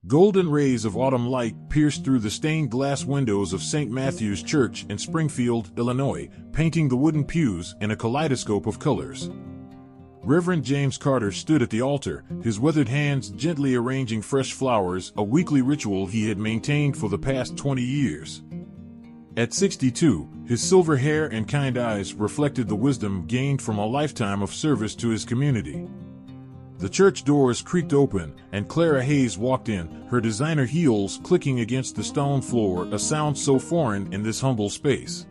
Golden rays of autumn light pierced through the stained glass windows of St. Matthew's Church in Springfield, Illinois, painting the wooden pews in a kaleidoscope of colors. Reverend James Carter stood at the altar, his weathered hands gently arranging fresh flowers, a weekly ritual he had maintained for the past 20 years. At 62, his silver hair and kind eyes reflected the wisdom gained from a lifetime of service to his community. The church doors creaked open, and Clara Hayes walked in, her designer heels clicking against the stone floor, a sound so foreign in this humble space.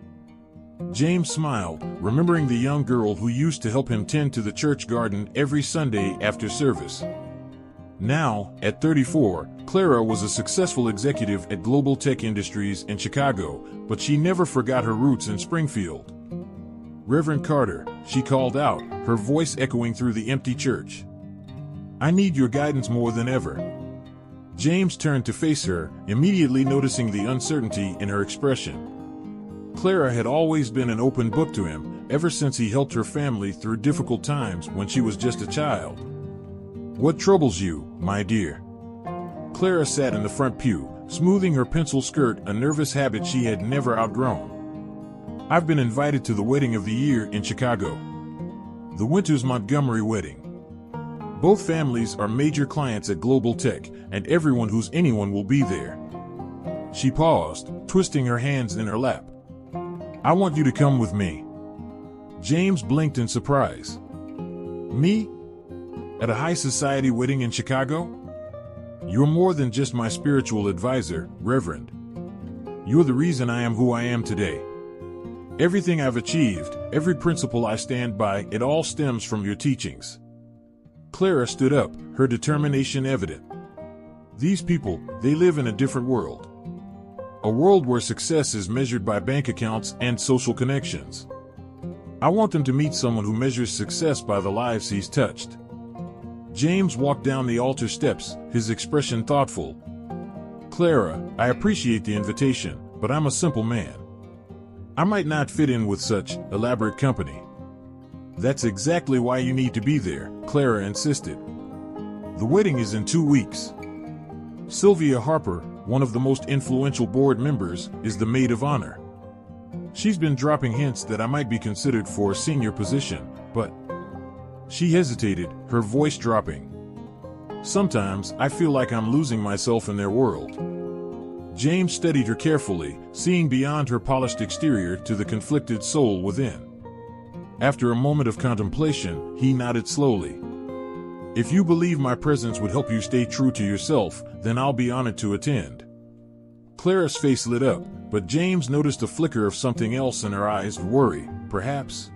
James smiled, remembering the young girl who used to help him tend to the church garden every Sunday after service. Now, at 34, Clara was a successful executive at Global Tech Industries in Chicago, but she never forgot her roots in Springfield. "Reverend Carter," she called out, her voice echoing through the empty church. "I need your guidance more than ever." James turned to face her, immediately noticing the uncertainty in her expression. Clara had always been an open book to him, ever since he helped her family through difficult times when she was just a child. "What troubles you, my dear?" Clara sat in the front pew, smoothing her pencil skirt, a nervous habit she had never outgrown. "I've been invited to the wedding of the year in Chicago. The Winters Montgomery wedding. Both families are major clients at Global Tech, and everyone who's anyone will be there." She paused, twisting her hands in her lap. "I want you to come with me." James blinked in surprise. "Me? At a high society wedding in Chicago? You're more than just my spiritual advisor, Reverend. You're the reason I am who I am today. Everything I've achieved, every principle I stand by, it all stems from your teachings." Clara stood up, her determination evident. "These people, they live in a different world. A world where success is measured by bank accounts and social connections. I want them to meet someone who measures success by the lives he's touched." James walked down the altar steps, his expression thoughtful. "Clara, I appreciate the invitation, but I'm a simple man. I might not fit in with such elaborate company." "That's exactly why you need to be there," Clara insisted. "The wedding is in 2 weeks. Sylvia Harper, one of the most influential board members, is the maid of honor. She's been dropping hints that I might be considered for a senior position, but..." She hesitated, her voice dropping. "Sometimes I feel like I'm losing myself in their world." James studied her carefully, seeing beyond her polished exterior to the conflicted soul within. After a moment of contemplation, he nodded slowly. "If you believe my presence would help you stay true to yourself, then I'll be honored to attend." Clara's face lit up, but James noticed a flicker of something else in her eyes, worry, perhaps.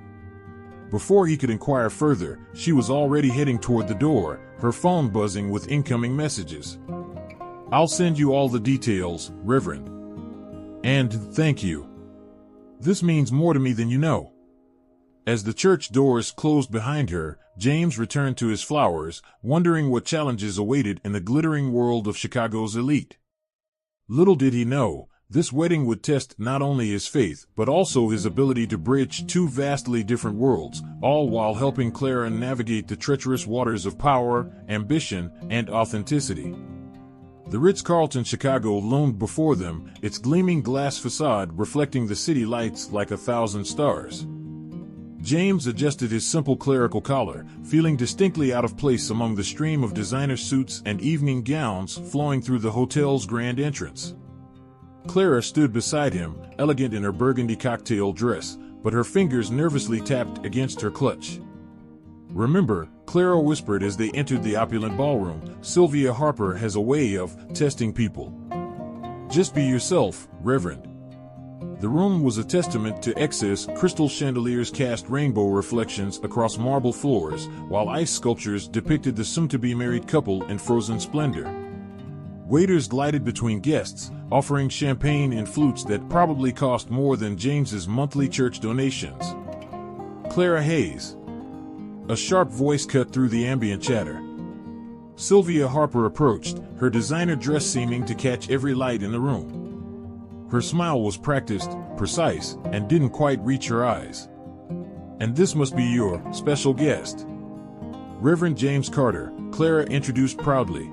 Before he could inquire further, she was already heading toward the door, her phone buzzing with incoming messages. "I'll send you all the details, Reverend. And thank you. This means more to me than you know." As the church doors closed behind her, James returned to his flowers, wondering what challenges awaited in the glittering world of Chicago's elite. Little did he know, this wedding would test not only his faith, but also his ability to bridge two vastly different worlds, all while helping Clara navigate the treacherous waters of power, ambition, and authenticity. The Ritz-Carlton Chicago loomed before them, its gleaming glass facade reflecting the city lights like 1,000 stars. James adjusted his simple clerical collar, feeling distinctly out of place among the stream of designer suits and evening gowns flowing through the hotel's grand entrance. Clara stood beside him, elegant in her burgundy cocktail dress, but her fingers nervously tapped against her clutch. "Remember," Clara whispered as they entered the opulent ballroom, "Sylvia Harper has a way of testing people. Just be yourself, Reverend." The room was a testament to excess. Crystal chandeliers cast rainbow reflections across marble floors, while ice sculptures depicted the soon-to-be married couple in frozen splendor. Waiters glided between guests, offering champagne in flutes that probably cost more than James's monthly church donations. "Clara Hayes." A sharp voice cut through the ambient chatter. Sylvia Harper approached, her designer dress seeming to catch every light in the room. Her smile was practiced, precise, and didn't quite reach her eyes. "And this must be your special guest, Reverend James Carter," Clara introduced proudly.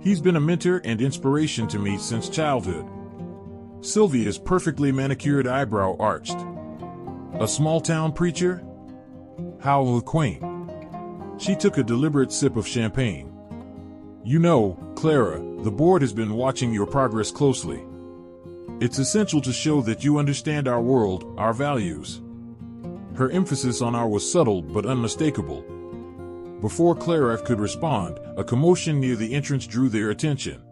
He's been a mentor and inspiration to me since childhood. Sylvia's perfectly manicured eyebrow arched. A small-town preacher? How quaint. She took a deliberate sip of champagne. You know, Clara, the board has been watching your progress closely. It's essential to show that you understand our world, our values. Her emphasis on our was subtle but unmistakable. Before Clara could respond, a commotion near the entrance drew their attention.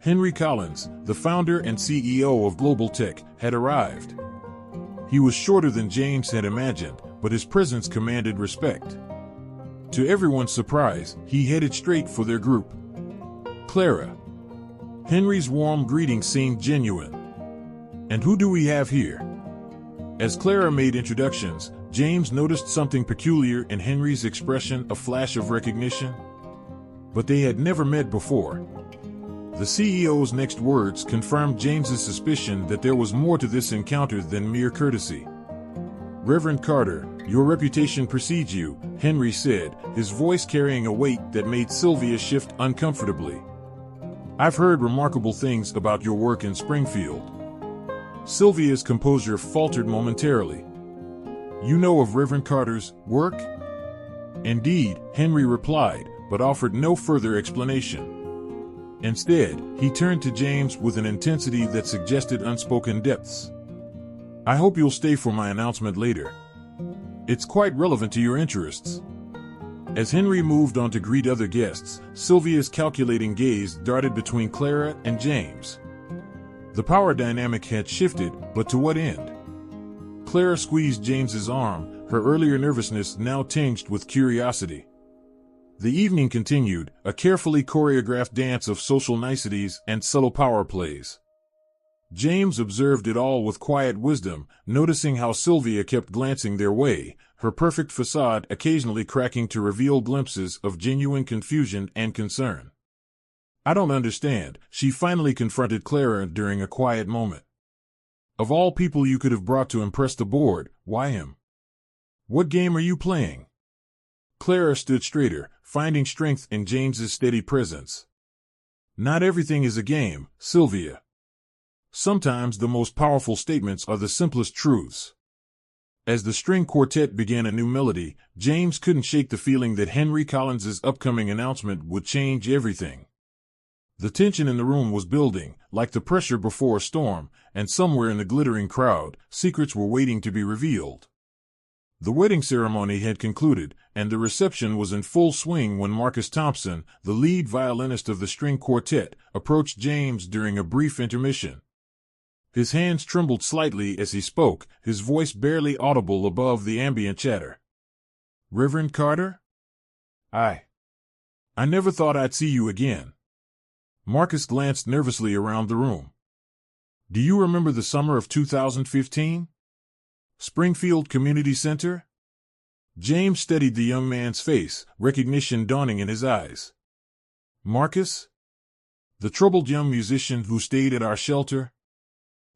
Henry Collins, the founder and CEO of Global Tech, had arrived. He was shorter than James had imagined, but his presence commanded respect. To everyone's surprise, he headed straight for their group. Clara. Henry's warm greeting seemed genuine. And who do we have here? As Clara made introductions, James noticed something peculiar in Henry's expression, a flash of recognition. But they had never met before. The CEO's next words confirmed James's suspicion that there was more to this encounter than mere courtesy. Reverend Carter, your reputation precedes you, Henry said, his voice carrying a weight that made Sylvia shift uncomfortably. I've heard remarkable things about your work in Springfield. Sylvia's composure faltered momentarily. You know of Reverend Carter's work? Indeed, Henry replied, but offered no further explanation. Instead, he turned to James with an intensity that suggested unspoken depths. I hope you'll stay for my announcement later. It's quite relevant to your interests. As Henry moved on to greet other guests, Sylvia's calculating gaze darted between Clara and James. The power dynamic had shifted, but to what end? Clara squeezed James's arm, her earlier nervousness now tinged with curiosity. The evening continued, a carefully choreographed dance of social niceties and subtle power plays. James observed it all with quiet wisdom, noticing how Sylvia kept glancing their way, her perfect facade occasionally cracking to reveal glimpses of genuine confusion and concern. I don't understand, she finally confronted Clara during a quiet moment. Of all people you could have brought to impress the board, why him? What game are you playing? Clara stood straighter, finding strength in James's steady presence. Not everything is a game, Sylvia. Sometimes the most powerful statements are the simplest truths. As the string quartet began a new melody, James couldn't shake the feeling that Henry Collins's upcoming announcement would change everything. The tension in the room was building, like the pressure before a storm, and somewhere in the glittering crowd, secrets were waiting to be revealed. The wedding ceremony had concluded, and the reception was in full swing when Marcus Thompson, the lead violinist of the string quartet, approached James during a brief intermission. His hands trembled slightly as he spoke, his voice barely audible above the ambient chatter. Reverend Carter? I never thought I'd see you again. Marcus glanced nervously around the room. Do you remember the summer of 2015? Springfield Community Center? James studied the young man's face, recognition dawning in his eyes. Marcus? The troubled young musician who stayed at our shelter?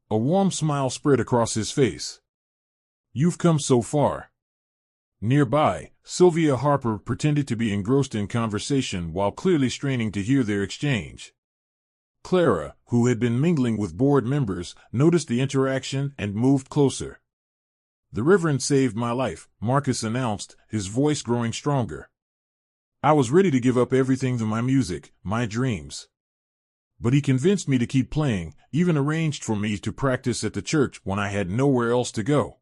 A warm smile spread across his face. You've come so far. Nearby, Sylvia Harper pretended to be engrossed in conversation while clearly straining to hear their exchange. Clara, who had been mingling with board members, noticed the interaction and moved closer. The Reverend saved my life, Marcus announced, his voice growing stronger. I was ready to give up everything to my music, my dreams. But he convinced me to keep playing, even arranged for me to practice at the church when I had nowhere else to go.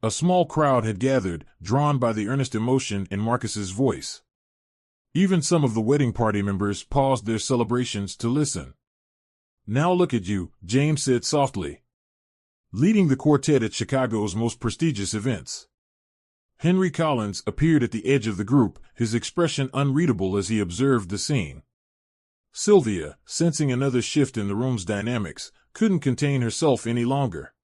A small crowd had gathered, drawn by the earnest emotion in Marcus's voice. Even some of the wedding party members paused their celebrations to listen. Now look at you, James said softly. Leading the quartet at Chicago's most prestigious events. Henry Collins appeared at the edge of the group, his expression unreadable as he observed the scene. Sylvia, sensing another shift in the room's dynamics, couldn't contain herself any longer.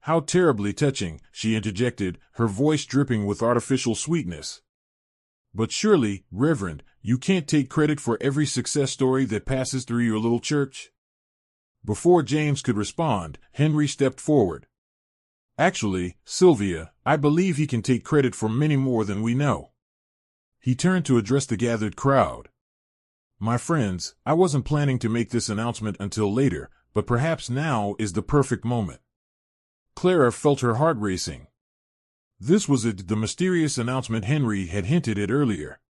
How terribly touching, she interjected, her voice dripping with artificial sweetness. But surely, Reverend, you can't take credit for every success story that passes through your little church? Before James could respond, Henry stepped forward. Actually, Sylvia, I believe he can take credit for many more than we know. He turned to address the gathered crowd. My friends, I wasn't planning to make this announcement until later, but perhaps now is the perfect moment. Clara felt her heart racing. This was the mysterious announcement Henry had hinted at earlier.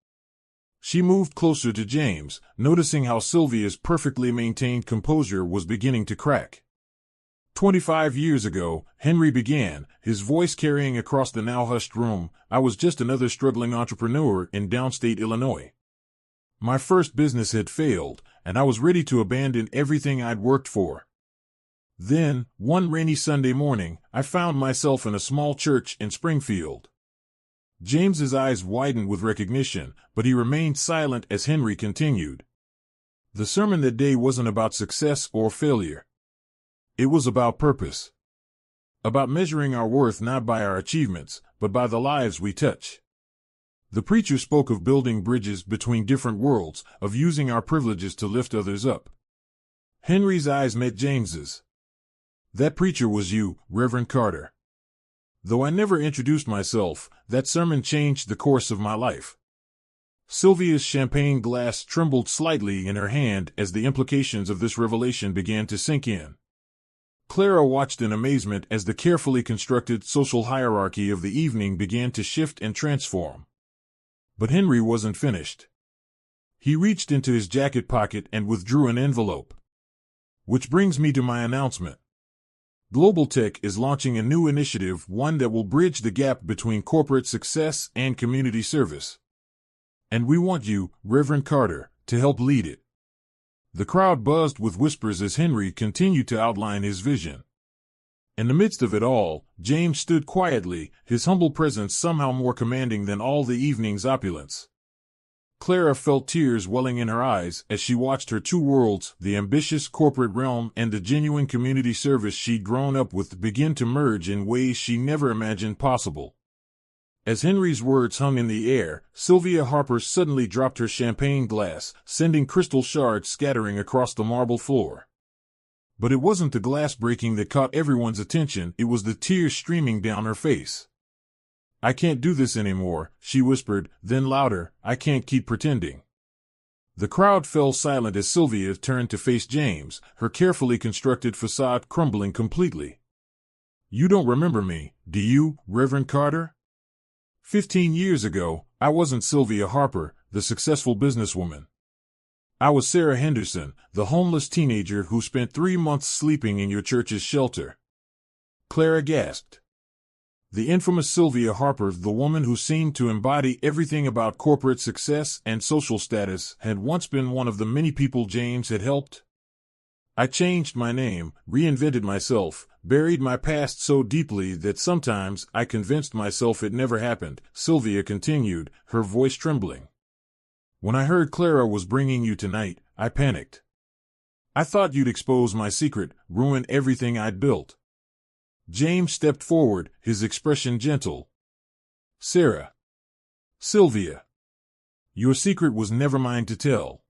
She moved closer to James, noticing how Sylvia's perfectly maintained composure was beginning to crack. 25 years ago, Henry began, his voice carrying across the now hushed room, I was just another struggling entrepreneur in downstate Illinois. My first business had failed, and I was ready to abandon everything I'd worked for. Then, one rainy Sunday morning, I found myself in a small church in Springfield. James's eyes widened with recognition, but he remained silent as Henry continued. The sermon that day wasn't about success or failure. It was about purpose. About measuring our worth not by our achievements, but by the lives we touch. The preacher spoke of building bridges between different worlds, of using our privileges to lift others up. Henry's eyes met James's. That preacher was you, Reverend Carter. Though I never introduced myself, that sermon changed the course of my life. Sylvia's champagne glass trembled slightly in her hand as the implications of this revelation began to sink in. Clara watched in amazement as the carefully constructed social hierarchy of the evening began to shift and transform. But Henry wasn't finished. He reached into his jacket pocket and withdrew an envelope. Which brings me to my announcement. Global Tech is launching a new initiative, one that will bridge the gap between corporate success and community service. And we want you, Reverend Carter, to help lead it. The crowd buzzed with whispers as Henry continued to outline his vision. In the midst of it all, James stood quietly, his humble presence somehow more commanding than all the evening's opulence. Clara felt tears welling in her eyes as she watched her two worlds, the ambitious corporate realm and the genuine community service she'd grown up with, begin to merge in ways she never imagined possible. As Henry's words hung in the air, Sylvia Harper suddenly dropped her champagne glass, sending crystal shards scattering across the marble floor. But it wasn't the glass breaking that caught everyone's attention, it was the tears streaming down her face. I can't do this anymore, she whispered, then louder, I can't keep pretending. The crowd fell silent as Sylvia turned to face James, her carefully constructed facade crumbling completely. You don't remember me, do you, Reverend Carter? 15 years ago, I wasn't Sylvia Harper, the successful businesswoman. I was Sarah Henderson, the homeless teenager who spent 3 months sleeping in your church's shelter. Clara gasped. The infamous Sylvia Harper, the woman who seemed to embody everything about corporate success and social status, had once been one of the many people James had helped. I changed my name, reinvented myself, buried my past so deeply that sometimes I convinced myself it never happened, Sylvia continued, her voice trembling. When I heard Clara was bringing you tonight, I panicked. I thought you'd expose my secret, ruin everything I'd built. James stepped forward, his expression gentle. Sarah. Sylvia. Your secret was never mine to tell.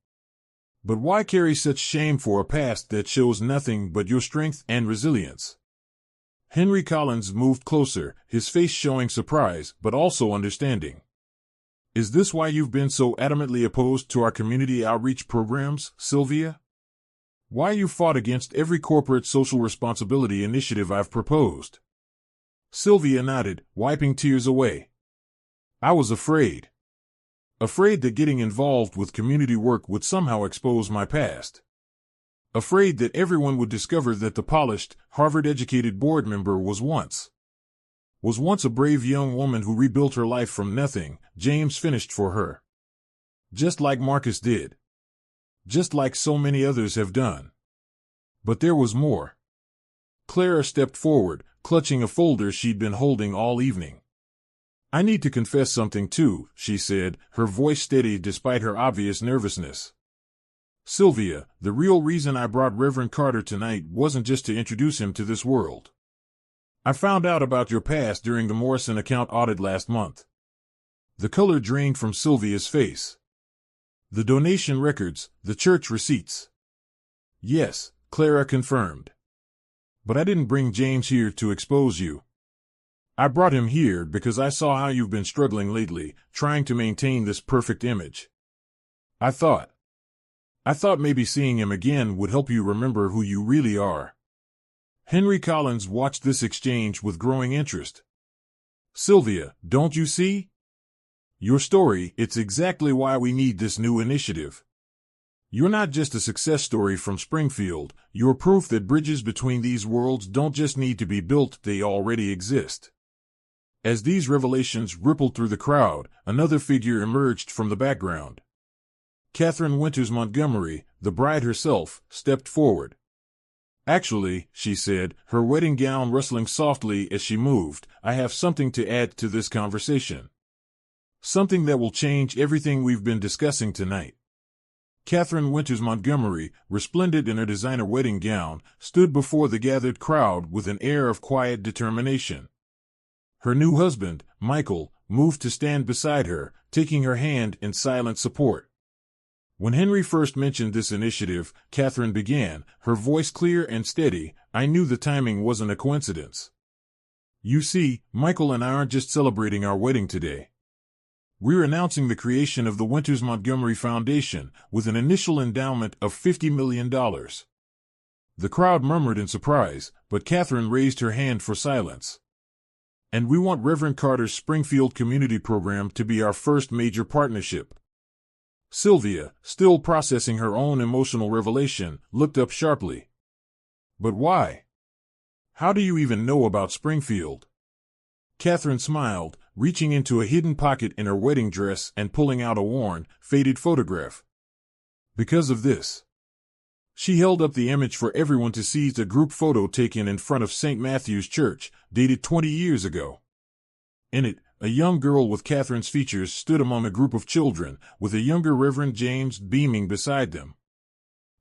But why carry such shame for a past that shows nothing but your strength and resilience? Henry Collins moved closer, his face showing surprise, but also understanding. Is this why you've been so adamantly opposed to our community outreach programs, Sylvia? Why you fought against every corporate social responsibility initiative I've proposed? Sylvia nodded, wiping tears away. I was afraid. Afraid that getting involved with community work would somehow expose my past. Afraid that everyone would discover that the polished, Harvard-educated board member was once a brave young woman who rebuilt her life from nothing, James finished for her. Just like Marcus did. Just like so many others have done. But there was more. Clara stepped forward, clutching a folder she'd been holding all evening. I need to confess something too, she said, her voice steady despite her obvious nervousness. Sylvia, the real reason I brought Reverend Carter tonight wasn't just to introduce him to this world. I found out about your past during the Morrison account audit last month. The color drained from Sylvia's face. The donation records, the church receipts. Yes, Clara confirmed. But I didn't bring James here to expose you. I brought him here because I saw how you've been struggling lately, trying to maintain this perfect image. I thought, I thought maybe seeing him again would help you remember who you really are. Henry Collins watched this exchange with growing interest. Sylvia, don't you see? Your story, it's exactly why we need this new initiative. You're not just a success story from Springfield, you're proof that bridges between these worlds don't just need to be built, they already exist. As these revelations rippled through the crowd, another figure emerged from the background. Catherine Winters Montgomery, the bride herself, stepped forward. Actually, she said, her wedding gown rustling softly as she moved, I have something to add to this conversation. Something that will change everything we've been discussing tonight. Catherine Winters Montgomery, resplendent in her designer wedding gown, stood before the gathered crowd with an air of quiet determination. Her new husband, Michael, moved to stand beside her, taking her hand in silent support. When Henry first mentioned this initiative, Catherine began, her voice clear and steady, I knew the timing wasn't a coincidence. You see, Michael and I aren't just celebrating our wedding today. We're announcing the creation of the Winters Montgomery Foundation, with an initial endowment of $50 million. The crowd murmured in surprise, but Catherine raised her hand for silence. And we want Reverend Carter's Springfield Community Program to be our first major partnership. Sylvia, still processing her own emotional revelation, looked up sharply. But why? How do you even know about Springfield? Catherine smiled, reaching into a hidden pocket in her wedding dress and pulling out a worn, faded photograph. Because of this. She held up the image for everyone to see, a group photo taken in front of St. Matthew's Church, dated 20 years ago. In it, a young girl with Catherine's features stood among a group of children, with a younger Reverend James beaming beside them.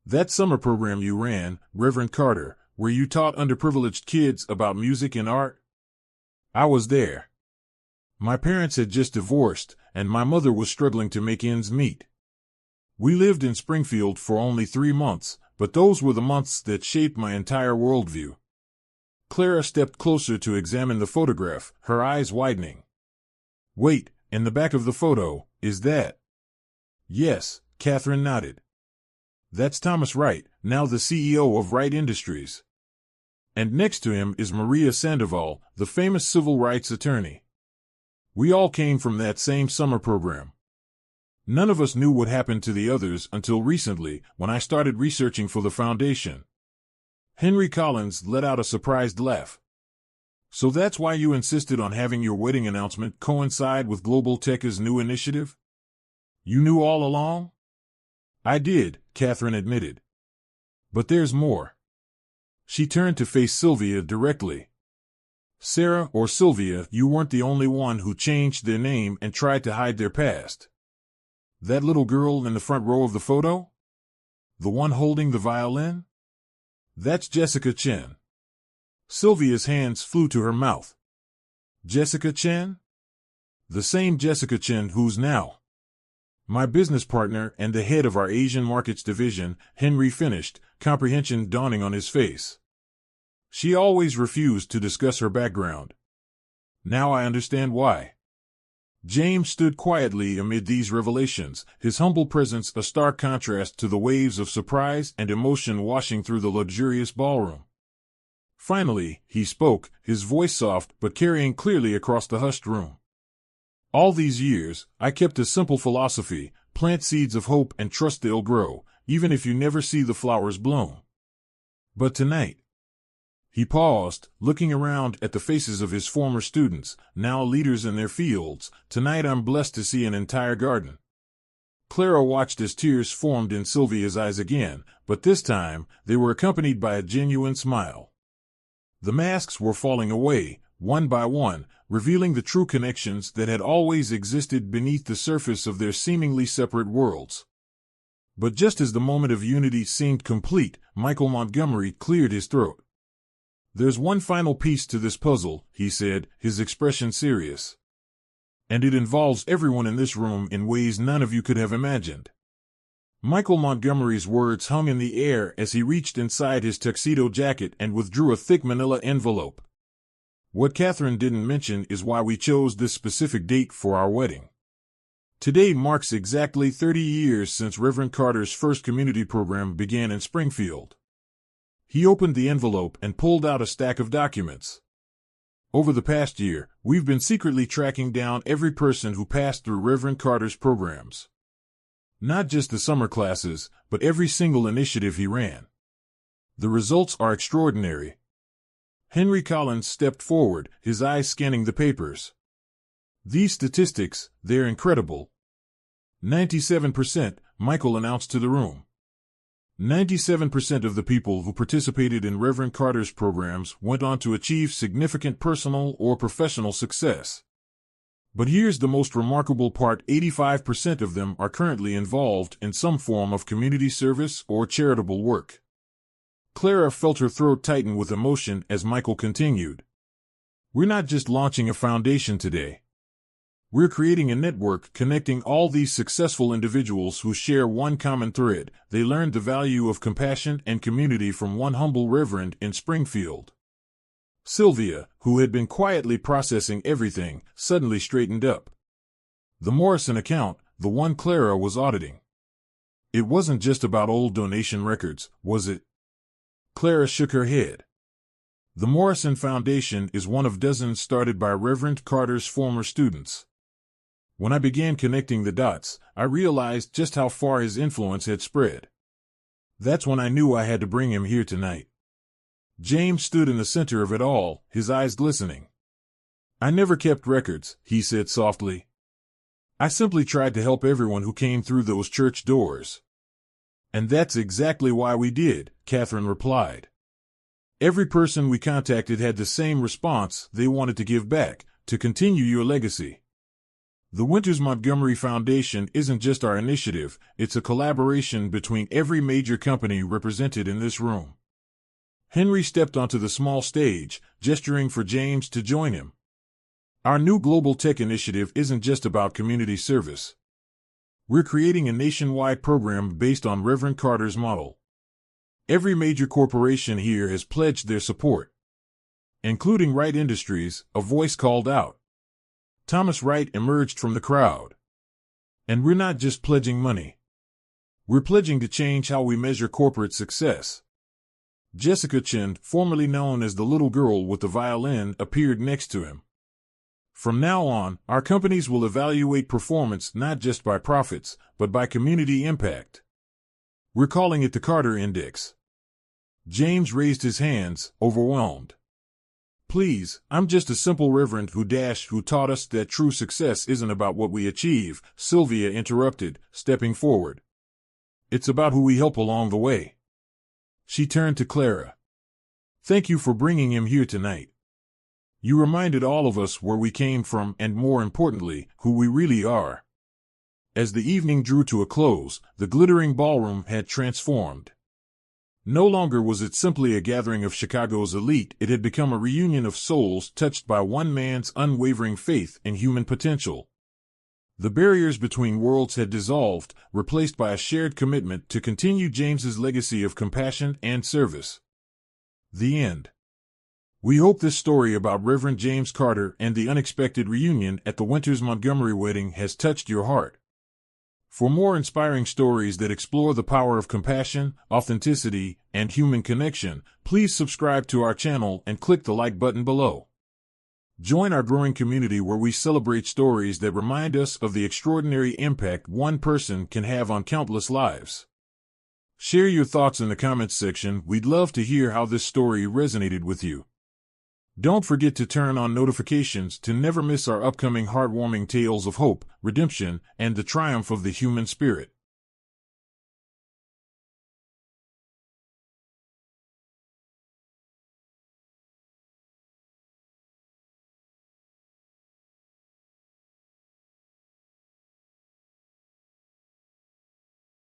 That summer program you ran, Reverend Carter, where you taught underprivileged kids about music and art? I was there. My parents had just divorced, and my mother was struggling to make ends meet. We lived in Springfield for only 3 months, but those were the months that shaped my entire worldview. Clara stepped closer to examine the photograph, her eyes widening. Wait, in the back of the photo, is that? Yes, Catherine nodded. That's Thomas Wright, now the CEO of Wright Industries. And next to him is Maria Sandoval, the famous civil rights attorney. We all came from that same summer program. None of us knew what happened to the others until recently, when I started researching for the foundation. Henry Collins let out a surprised laugh. So that's why you insisted on having your wedding announcement coincide with Global Tech's new initiative? You knew all along? I did, Catherine admitted. But there's more. She turned to face Sylvia directly. Sarah or Sylvia, you weren't the only one who changed their name and tried to hide their past. That little girl in the front row of the photo? The one holding the violin? That's Jessica Chen. Sylvia's hands flew to her mouth. Jessica Chen? The same Jessica Chen who's now my business partner and the head of our Asian markets division, Henry finished, comprehension dawning on his face. She always refused to discuss her background. Now I understand why. James stood quietly amid these revelations, his humble presence a stark contrast to the waves of surprise and emotion washing through the luxurious ballroom. Finally, he spoke, his voice soft but carrying clearly across the hushed room. All these years, I kept a simple philosophy: plant seeds of hope and trust they'll grow, even if you never see the flowers bloom. But tonight, he paused, looking around at the faces of his former students, now leaders in their fields. Tonight I'm blessed to see an entire garden. Clara watched as tears formed in Sylvia's eyes again, but this time, they were accompanied by a genuine smile. The masks were falling away, one by one, revealing the true connections that had always existed beneath the surface of their seemingly separate worlds. But just as the moment of unity seemed complete, Michael Montgomery cleared his throat. There's one final piece to this puzzle, he said, his expression serious. And it involves everyone in this room in ways none of you could have imagined. Michael Montgomery's words hung in the air as he reached inside his tuxedo jacket and withdrew a thick manila envelope. What Catherine didn't mention is why we chose this specific date for our wedding. Today marks exactly 30 years since Reverend Carter's first community program began in Springfield. He opened the envelope and pulled out a stack of documents. Over the past year, we've been secretly tracking down every person who passed through Reverend Carter's programs. Not just the summer classes, but every single initiative he ran. The results are extraordinary. Henry Collins stepped forward, his eyes scanning the papers. These statistics, they're incredible. 97%, Michael announced to the room. 97% of the people who participated in Reverend Carter's programs went on to achieve significant personal or professional success. But here's the most remarkable part: 85% of them are currently involved in some form of community service or charitable work. Clara felt her throat tighten with emotion as Michael continued. We're not just launching a foundation today. We're creating a network connecting all these successful individuals who share one common thread. They learned the value of compassion and community from one humble reverend in Springfield. Sylvia, who had been quietly processing everything, suddenly straightened up. The Morrison account, the one Clara was auditing. It wasn't just about old donation records, was it? Clara shook her head. The Morrison Foundation is one of dozens started by Reverend Carter's former students. When I began connecting the dots, I realized just how far his influence had spread. That's when I knew I had to bring him here tonight. James stood in the center of it all, his eyes glistening. I never kept records, he said softly. I simply tried to help everyone who came through those church doors. And that's exactly why we did, Catherine replied. Every person we contacted had the same response: they wanted to give back, to continue your legacy. The Winters Montgomery Foundation isn't just our initiative, it's a collaboration between every major company represented in this room. Henry stepped onto the small stage, gesturing for James to join him. Our new global tech initiative isn't just about community service. We're creating a nationwide program based on Reverend Carter's model. Every major corporation here has pledged their support. Including Wright Industries, a voice called out. Thomas Wright emerged from the crowd. And we're not just pledging money. We're pledging to change how we measure corporate success. Jessica Chen, formerly known as the little girl with the violin, appeared next to him. From now on, our companies will evaluate performance not just by profits, but by community impact. We're calling it the Carter Index. James raised his hands, overwhelmed. Please, I'm just a simple reverend who taught us that true success isn't about what we achieve, Sylvia interrupted, stepping forward. It's about who we help along the way. She turned to Clara. Thank you for bringing him here tonight. You reminded all of us where we came from and, more importantly, who we really are. As the evening drew to a close, the glittering ballroom had transformed. No longer was it simply a gathering of Chicago's elite, it had become a reunion of souls touched by one man's unwavering faith in human potential. The barriers between worlds had dissolved, replaced by a shared commitment to continue James's legacy of compassion and service. The end. We hope this story about Reverend James Carter and the unexpected reunion at the Winters Montgomery wedding has touched your heart. For more inspiring stories that explore the power of compassion, authenticity, and human connection, please subscribe to our channel and click the like button below. Join our growing community where we celebrate stories that remind us of the extraordinary impact one person can have on countless lives. Share your thoughts in the comments section. We'd love to hear how this story resonated with you. Don't forget to turn on notifications to never miss our upcoming heartwarming tales of hope, redemption, and the triumph of the human spirit.